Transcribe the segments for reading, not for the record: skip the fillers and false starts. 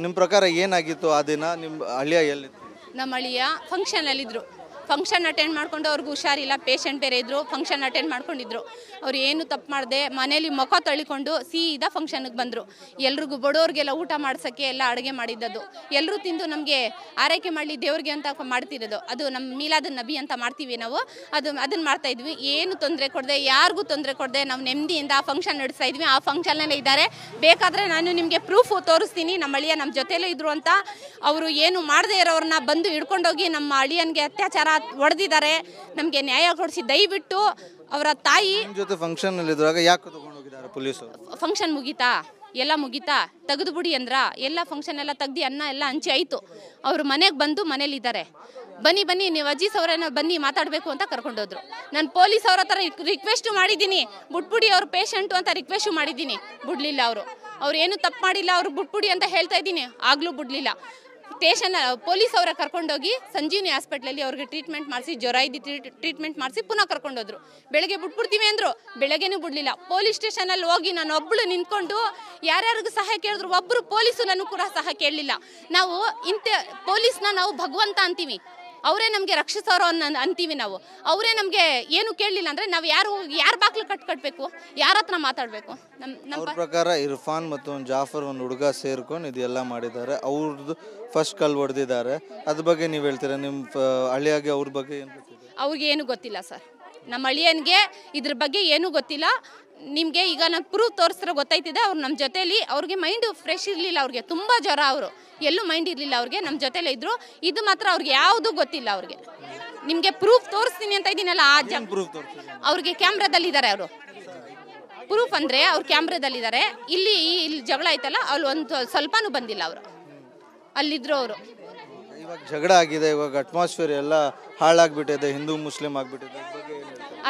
ನಿಮ್ಮ ಪ್ರಕಾರ ಏನಾಗಿತ್ತು ಆ ದಿನ? ನಿಮ್ಮ ಅಳಿಯ ಎಲ್ಲಿತ್ತು? ನಮ್ಮ ಅಳಿಯ ಫಂಕ್ಷನಲ್ಲಿದ್ದರು. ಫಂಕ್ಷನ್ ಅಟೆಂಡ್ ಮಾಡ್ಕೊಂಡು ಅವ್ರಿಗೆ ಹುಷಾರಿಲ್ಲ, ಪೇಷಂಟ್ ಬೇರೆ ಇದ್ದರು. ಫಂಕ್ಷನ್ ಅಟೆಂಡ್ ಮಾಡ್ಕೊಂಡಿದ್ರು. ಅವ್ರು ಏನು ತಪ್ಪು ಮಾಡದೆ ಮನೇಲಿ ಮುಖ ತೊಳಿಕೊಂಡು ಸೀದಾ ಫಂಕ್ಷನ್ಗೆ ಬಂದರು. ಎಲ್ರಿಗೂ ಬಡವ್ರಿಗೆಲ್ಲ ಊಟ ಮಾಡ್ಸೋಕ್ಕೆ ಎಲ್ಲ ಅಡುಗೆ ಮಾಡಿದ್ದದು. ಎಲ್ಲರೂ ತಿಂದು ನಮಗೆ ಆರೈಕೆ ಮಾಡಲಿ ದೇವ್ರಿಗೆ ಅಂತ ಮಾಡ್ತಿರೋದು. ಅದು ನಮ್ಮ ಮೀಲಾದ್ ನಬಿ ಅಂತ ಮಾಡ್ತೀವಿ ನಾವು. ಅದನ್ನು ಮಾಡ್ತಾಯಿದ್ವಿ. ಏನು ತೊಂದರೆ ಕೊಡದೆ, ಯಾರಿಗೂ ತೊಂದರೆ ಕೊಡದೆ ನಾವು ನೆಮ್ಮದಿಯಿಂದ ಆ ಫಂಕ್ಷನ್ ನಡೆಸ್ತಾ ಇದ್ವಿ. ಆ ಫಂಕ್ಷನಲ್ಲೇ ಇದ್ದಾರೆ. ಬೇಕಾದರೆ ನಾನು ನಿಮಗೆ ಪ್ರೂಫ್ ತೋರಿಸ್ತೀನಿ, ನಮ್ಮ ಅಳಿಯ ನಮ್ಮ ಜೊತೆಲೇ ಇದ್ರು ಅಂತ. ಅವರು ಏನು ಮಾಡದೇ ಇರೋರನ್ನ ಬಂದು ಹಿಡ್ಕೊಂಡೋಗಿ ನಮ್ಮ ಅಳಿಯನಿಗೆ ಅತ್ಯಾಚಾರ ಹೊಡೆದಿದ್ದಾರೆ. ನಮಗೆ ನ್ಯಾಯ ಕೊಡಿಸಿ ದಯವಿಟ್ಟು ಅವರ ತಾಯಿ ಜೊತೆ ಫಂಕ್ಷನ್ ಅಲ್ಲಿ ಇದ್ದಾಗ ಯಾಕೆ ತಗೊಂಡು ಹೋಗಿದ್ದಾರೆ ಪೊಲೀಸರು? ಫಂಕ್ಷನ್ ಮುಗೀತಾ, ಎಲ್ಲ ಮುಗೀತಾ, ತೆಗೆದು ಬಿಡಿ ಅಂದ್ರ ಎಲ್ಲ ಫಂಕ್ಷನ್ ಎಲ್ಲ ತೆಗ್ದು ಅನ್ನ ಎಲ್ಲ ಹಂಚಿ ಆಯಿತು. ಅವರು ಮನೆಗೆ ಬಂದು ಮನೇಲಿದ್ದಾರೆ. ಬನ್ನಿ ನೀವು ಅಜ್ಜಿ ಅವರನ್ನ ಬನ್ನಿ ಮಾತಾಡಬೇಕು ಅಂತ ಕರ್ಕೊಂಡೋದ್ರು. ನಾನು ಪೊಲೀಸ್ ಅವ್ರ ಹತ್ರ ರಿಕ್ವೆಸ್ಟು ಮಾಡಿದ್ದೀನಿ, ಬಿಟ್ಬಿಡಿ ಅವ್ರು ಪೇಷಂಟು ಅಂತ ರಿಕ್ವೆಸ್ಟು ಮಾಡಿದ್ದೀನಿ. ಬಿಡಲಿಲ್ಲ. ಅವ್ರು ಏನು ತಪ್ಪು ಮಾಡಿಲ್ಲ, ಅವ್ರು ಬಿಟ್ಬಿಡಿ ಅಂತ ಹೇಳ್ತಾ ಇದ್ದೀನಿ, ಆಗಲೂ ಬಿಡಲಿಲ್ಲ. ಪೊಲೀಸ್ ಅವರ ಕರ್ಕೊಂಡೋಗಿ ಸಂಜೀವಿನಿ ಹಾಸ್ಪಿಟ್ಲಲ್ಲಿ ಅವ್ರಿಗೆ ಟ್ರೀಟ್ಮೆಂಟ್ ಮಾಡಿಸಿ, ಜ್ವರ ಇದ್ದು ಟ್ರೀಟ್ಮೆಂಟ್ ಮಾಡಿಸಿ ಪುನಃ ಕರ್ಕೊಂಡೋದ್ರು. ಬೆಳಗ್ಗೆ ಬಿಟ್ಬಿಡ್ತೀವಿ ಅಂದರು, ಬೆಳಗ್ಗೆನೂ ಬಿಡಲಿಲ್ಲ. ಪೊಲೀಸ್ ಸ್ಟೇಷನಲ್ಲಿ ಹೋಗಿ ನಾನು ಒಬ್ಬಳು ನಿಂತ್ಕೊಂಡು ಯಾರ್ಯಾರಿಗೂ ಸಹಾಯ ಕೇಳಿದ್ರು. ಒಬ್ಬರು ಪೊಲೀಸು ನನಗೂ ಕೂಡ ಸಹಾಯ ಕೇಳಲಿಲ್ಲ. ನಾವು ಪೊಲೀಸ್ನ ನಾವು ಭಗವಂತ ಅಂತೀವಿ, ಅವರೇ ನಮಗೆ ರಕ್ಷಿಸೋರು ಅಂತೀವಿ ನಾವು. ಅವರೇ ನಮಗೆ ಏನು ಕೇಳಲಿಲ್ಲ ಅಂದರೆ ನಾವು ಯಾರ ಬಾಗ್ಲು ಕಟ್ಬೇಕು, ಯಾರ ಹತ್ರ ಮಾತಾಡಬೇಕು? ನಮ್ಮ ಪ್ರಕಾರ ಇರ್ಫಾನ್ ಮತ್ತು ಜಾಫರ್ ಒಂದು ಹುಡುಗ ಸೇರ್ಕೊಂಡು ಇದೆಲ್ಲ ಮಾಡಿದ್ದಾರೆ. ಅವ್ರದ್ದು ಫಸ್ಟ್ ಕಲ್ಲು ಹೊಡೆದಿದ್ದಾರೆ. ಅದ್ರ ಬಗ್ಗೆ ನೀವು ಹೇಳ್ತೀರಾ? ನಿಮ್ಮ ಅಳಿಯಾಗೆ ಅವ್ರ ಬಗ್ಗೆ ಏನು ಗೊತ್ತಿದೆ? ಅವ್ರಿಗೆ ಏನು ಗೊತ್ತಿಲ್ಲ ಸರ್. ನಮ್ಮ ಅಳಿಯನಿಗೆ ಇದ್ರ ಬಗ್ಗೆ ಏನೂ ಗೊತ್ತಿಲ್ಲ. ನಿಮಗೆ ಈಗ ನಾನು ಪ್ರೂಫ್ ತೋರಿಸಿದ್ರೆ ಗೊತ್ತಾಯ್ತಿದೆ. ಅವ್ರು ನಮ್ಮ ಜೊತೆಲಿ, ಅವ್ರಿಗೆ ಮೈಂಡ್ ಫ್ರೆಶ್ ಇರಲಿಲ್ಲ. ಅವ್ರಿಗೆ ತುಂಬ ಜ್ವರ, ಅವರು ಎಲ್ಲೂ ಮೈಂಡ್ ಇರಲಿಲ್ಲ. ಅವ್ರಿಗೆ ನಮ್ಮ ಜೊತೆಲೇ ಇದ್ದರು. ಇದು ಮಾತ್ರ ಅವ್ರಿಗೆ ಯಾವುದೂ ಗೊತ್ತಿಲ್ಲ. ಅವ್ರಿಗೆ ನಿಮಗೆ ಪ್ರೂಫ್ ತೋರಿಸ್ತೀನಿ ಅಂತ ಇದ್ದೀನಲ್ಲ, ಅವ್ರಿಗೆ ಕ್ಯಾಮ್ರಾದಲ್ಲಿದ್ದಾರೆ. ಅವರು ಪ್ರೂಫ್ ಅಂದರೆ ಅವ್ರು ಕ್ಯಾಮ್ರಾದಲ್ಲಿದ್ದಾರೆ. ಇಲ್ಲಿ ಜಗಳ ಆಯ್ತಲ್ಲ, ಅಲ್ಲಿ ಒಂದು ಸ್ವಲ್ಪನೂ ಬಂದಿಲ್ಲ. ಅವರು ಅಲ್ಲಿದ್ರು. ಅವರು ಇವಾಗ ಜಗಳ ಆಗಿದೆ, ಇವಾಗ ಅಟ್ಮಾಸ್ಫಿಯರ್ ಎಲ್ಲ ಹಾಳಾಗ್ಬಿಟ್ಟಿದೆ, ಹಿಂದೂ ಮುಸ್ಲಿಂ ಆಗ್ಬಿಟ್ಟಿದೆ.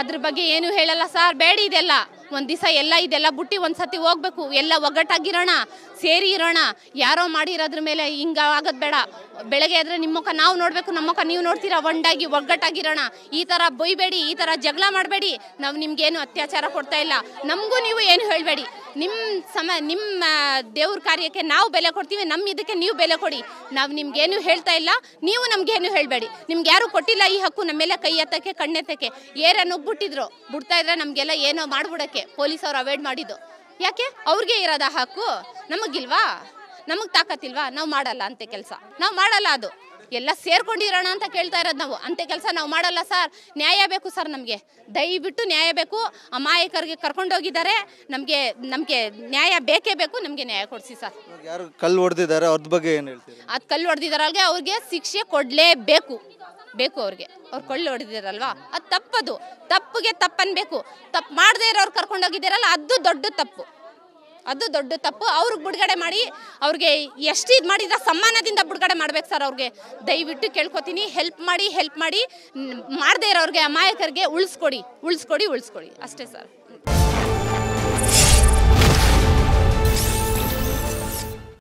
ಅದ್ರ ಬಗ್ಗೆ ಏನು ಹೇಳಲ್ಲ ಸರ್. ಬೇಡ ಇದೆಲ್ಲ. ಒಂದು ದಿವಸ ಎಲ್ಲ ಇದೆಲ್ಲ ಬುಟ್ಟಿ ಒಂದ್ಸತಿ ಹೋಗ್ಬೇಕು. ಎಲ್ಲ ಒಗ್ಗಟ್ಟಾಗಿರೋಣ, ಸೇರಿ ಇರೋಣ. ಯಾರೋ ಮಾಡಿರೋದ್ರ ಮೇಲೆ ಹಿಂಗ ಆಗೋದು ಬೇಡ. ಬೆಳಗ್ಗೆ ಎದ್ರೆ ನಿಮ್ಮ ಮುಖ ನಾವು ನೋಡಬೇಕು, ನಮ್ಮ ಮುಖ ನೀವು ನೋಡ್ತೀರಾ. ಒಂದಾಗಿ ಒಗ್ಗಟ್ಟಾಗಿರೋಣ. ಈ ಥರ ಬೊಯ್ಬೇಡಿ, ಈ ಥರ ಜಗಳ ಮಾಡಬೇಡಿ. ನಾವು ನಿಮ್ಗೇನು ಅತ್ಯಾಚಾರ ಕೊಡ್ತಾ ಇಲ್ಲ. ನಮಗೂ ನೀವು ಏನು ಹೇಳಬೇಡಿ. ನಿಮ್ಮ ದೇವ್ರ ಕಾರ್ಯಕ್ಕೆ ನಾವು ಬೆಲೆ ಕೊಡ್ತೀವಿ, ನಮ್ಮ ಇದಕ್ಕೆ ನೀವು ಬೆಲೆ ಕೊಡಿ. ನಾವು ನಿಮ್ಗೇನು ಹೇಳ್ತಾ ಇಲ್ಲ, ನೀವು ನಮ್ಗೇನು ಹೇಳಬೇಡಿ. ನಿಮ್ಗೆ ಯಾರು ಕೊಟ್ಟಿಲ್ಲ ಈ ಹಕ್ಕು ನಮ್ಮ ಮೇಲೆ ಕೈ ಎತ್ತಕ್ಕೆ, ಕಣ್ಣೆತ್ತಕ್ಕೆ. ಏರ ನುಗ್ಬಿಟ್ಟಿದ್ರು, ಬಿಡ್ತಾ ಇದ್ರೆ ನಮಗೆಲ್ಲ ಏನೋ ಮಾಡ್ಬಿಡಕ್ಕೆ ಪೊಲೀಸ್ ಅವ್ರು ಅವಾಯ್ಡ್ ಮಾಡಿದ್ದು. ಯಾಕೆ? ಅವ್ರಿಗೆ ಇರೋದ ಹಕ್ಕು, ನಮಗಿಲ್ವಾ? ನಮಗೆ ತಾಕತ್ತಿಲ್ವಾ? ನಾವು ಮಾಡಲ್ಲ ಅಂತೆ ಕೆಲಸ. ನಾವು ಮಾಡಲ್ಲ. ಅದು ಎಲ್ಲ ಸೇರ್ಕೊಂಡಿರೋಣ ಅಂತ ಕೇಳ್ತಾ ಇರೋದು ನಾವು. ಅಂತೆ ಕೆಲಸ ನಾವು ಮಾಡಲ್ಲ ಸರ್. ನ್ಯಾಯ ಬೇಕು ಸರ್. ನಮಗೆ ದಯವಿಟ್ಟು ನ್ಯಾಯ ಬೇಕು. ಅಮಾಯಕರಿಗೆ ಕರ್ಕೊಂಡೋಗಿದ್ದಾರೆ. ನಮಗೆ ನ್ಯಾಯ ಬೇಕೇ ಬೇಕು. ನಮಗೆ ನ್ಯಾಯ ಕೊಡಿಸಿ ಸರ್. ಯಾರು ಕಲ್ಲು ಹೊಡೆದಿದ್ದಾರೆ ಅದ್ರ ಬಗ್ಗೆ ಏನು ಹೇಳ್ತೀರಿ? ಅದು ಕಲ್ಲು ಹೊಡೆದಿದ್ದಾರಲ್ಗೆ ಅವ್ರಿಗೆ ಶಿಕ್ಷೆ ಕೊಡಲೇಬೇಕು. ಅವ್ರಿಗೆ ಅವ್ರು ಕೊಳ್ಳು ಹೊಡೆದಿರಲ್ವಾ, ಅದು ತಪ್ಪದು. ತಪ್ಪಿಗೆ ತಪ್ಪನ್ಬೇಕು. ತಪ್ಪು ಮಾಡದೇ ಇರೋರು ಕರ್ಕೊಂಡೋಗಿದ್ದಾರಲ್ಲ, ಅದು ದೊಡ್ಡ ತಪ್ಪು. ಅವ್ರಿಗೆ ಬಿಡುಗಡೆ ಮಾಡಿ, ಅವ್ರಿಗೆ ಎಷ್ಟು ಇದು ಮಾಡಿದ್ರೆ ಸಮ್ಮಾನದಿಂದ ಬಿಡುಗಡೆ ಮಾಡ್ಬೇಕು ಸರ್. ಅವ್ರಿಗೆ ದಯವಿಟ್ಟು ಕೇಳ್ಕೊತೀನಿ, ಹೆಲ್ಪ್ ಮಾಡಿ. ಮಾಡದೇ ಇರೋರಿಗೆ, ಅಮಾಯಕರಿಗೆ ಉಳಿಸ್ಕೊಡಿ ಅಷ್ಟೇ ಸರ್.